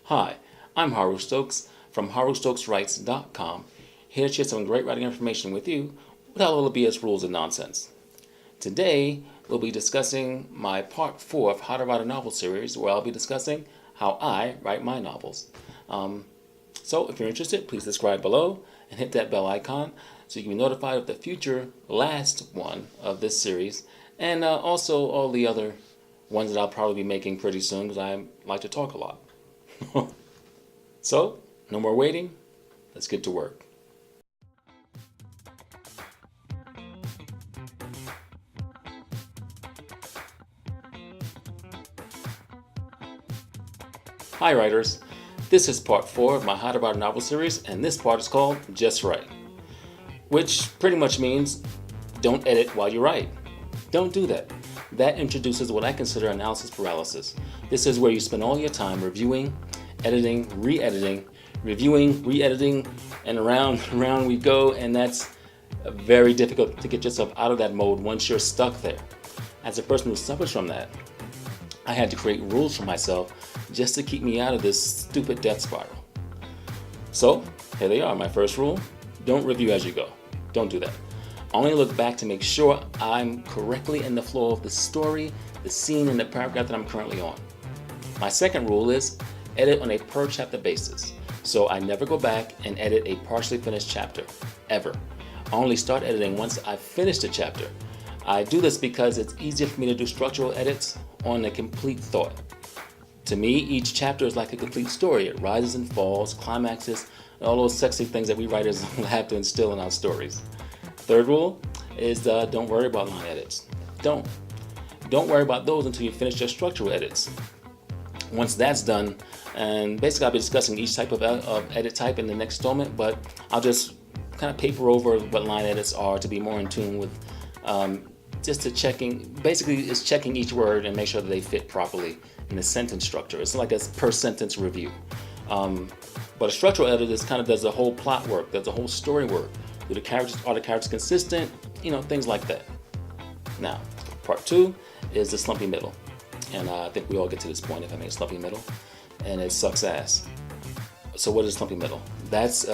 Hi, I'm Harule Stokes from HaruleStokesWrites.com, here to share some great writing information with you without all the BS rules and nonsense. Today, we'll be discussing my part 4 of How to Write a Novel series, where I'll be discussing how I write my novels. So if you're interested, please subscribe below and hit that bell icon so you can be notified of the future last one of this series, and also all the other ones that I'll probably be making pretty soon, because I like to talk a lot. So, no more waiting, let's get to work. Hi writers, this is part 4 of my How to Write a Novel series, and this part is called Just Write, which pretty much means don't edit while you write. Don't do that. That introduces what I consider analysis paralysis. This is where you spend all your time reviewing, editing, re-editing, reviewing, re-editing, and around and around we go, and that's very difficult to get yourself out of that mode once you're stuck there. As a person who suffers from that, I had to create rules for myself just to keep me out of this stupid death spiral. So, here they are, my first rule: don't review as you go. Don't do that. Only look back to make sure I'm correctly in the flow of the story, the scene, and the paragraph that I'm currently on. My second rule is edit on a per chapter basis. So I never go back and edit a partially finished chapter, ever. I only start editing once I've finished a chapter. I do this because it's easier for me to do structural edits on a complete thought. To me, each chapter is like a complete story. It rises and falls, climaxes, and all those sexy things that we writers have to instill in our stories. Third rule is don't worry about line edits. Don't worry about those until you finish your structural edits. Once that's done, and basically I'll be discussing each type of edit type in the next installment, but I'll just kind of paper over what line edits are to be more in tune with basically it's checking each word and make sure that they fit properly in the sentence structure. It's like a per sentence review. But a structural edit does the whole plot work, does the whole story work. Are the characters consistent? Things like that. Now, part 2 is the slumpy middle. And I think we all get to this point if I make a slumpy middle, and it sucks ass. So what is slumpy middle? That's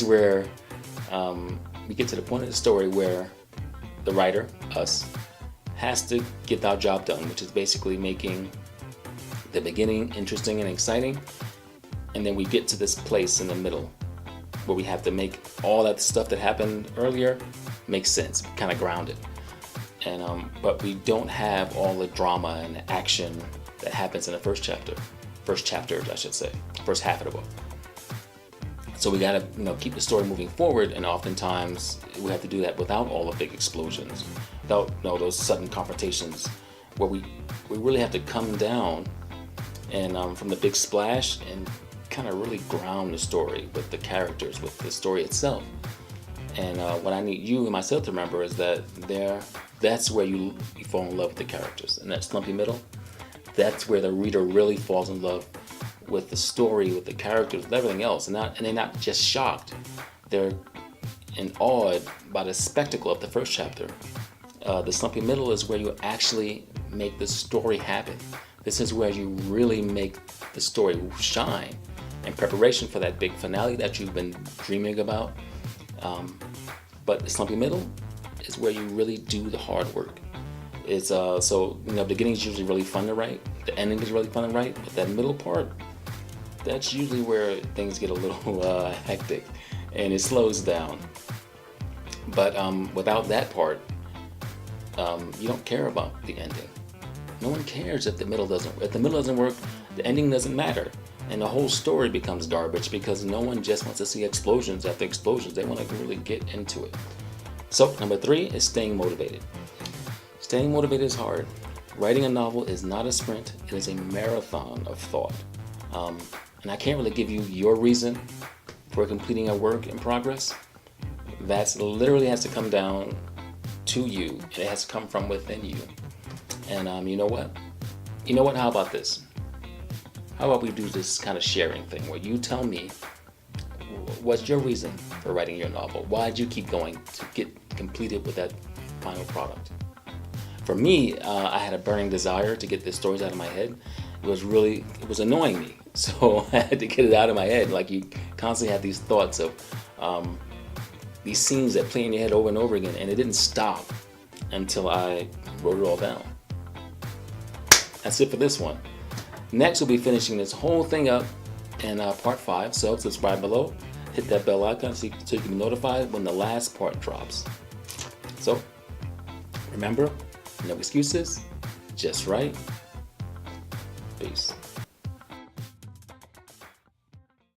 where we get to the point of the story where the writer, us, has to get our job done, which is basically making the beginning interesting and exciting, and then we get to this place in the middle where we have to make all that stuff that happened earlier make sense, kind of grounded. And but we don't have all the drama and the action that happens in the first chapters, I should say, first half of the book. So we gotta, keep the story moving forward, and oftentimes we have to do that without all the big explosions, without those sudden confrontations, where we really have to come down and from the big splash and kind of really ground the story with the characters, with the story itself. And what I need you and myself to remember is that that's where you fall in love with the characters. And that slumpy middle, that's where the reader really falls in love with the story, with the characters, with everything else. And they're not just shocked. They're awed by the spectacle of the first chapter. The slumpy middle is where you actually make the story happen. This is where you really make the story shine in preparation for that big finale that you've been dreaming about. But the slumpy middle is where you really do the hard work. It's the beginning is usually really fun to write. The ending is really fun to write, but that middle part, that's usually where things get a little hectic and it slows down. But without that part, you don't care about the ending. No one cares if the middle doesn't work. If the middle doesn't work, the ending doesn't matter. And the whole story becomes garbage because no one just wants to see explosions after explosions. They want to really get into it. So, number 3 is staying motivated. Staying motivated is hard. Writing a novel is not a sprint. It is a marathon of thought. And I can't really give you your reason for completing a work in progress. That literally has to come down to you. And it has to come from within you. And you know what? How about this? How about we do this kind of sharing thing where you tell me what's your reason for writing your novel? Why did you keep going to get completed with that final product? For me, I had a burning desire to get the stories out of my head. It was annoying me. So I had to get it out of my head. Like, you constantly have these thoughts of these scenes that play in your head over and over again, and it didn't stop until I wrote it all down. That's it for this one. Next, we'll be finishing this whole thing up in part 5. So subscribe below, hit that bell icon so you can be notified when the last part drops. So remember, no excuses, just right. Peace.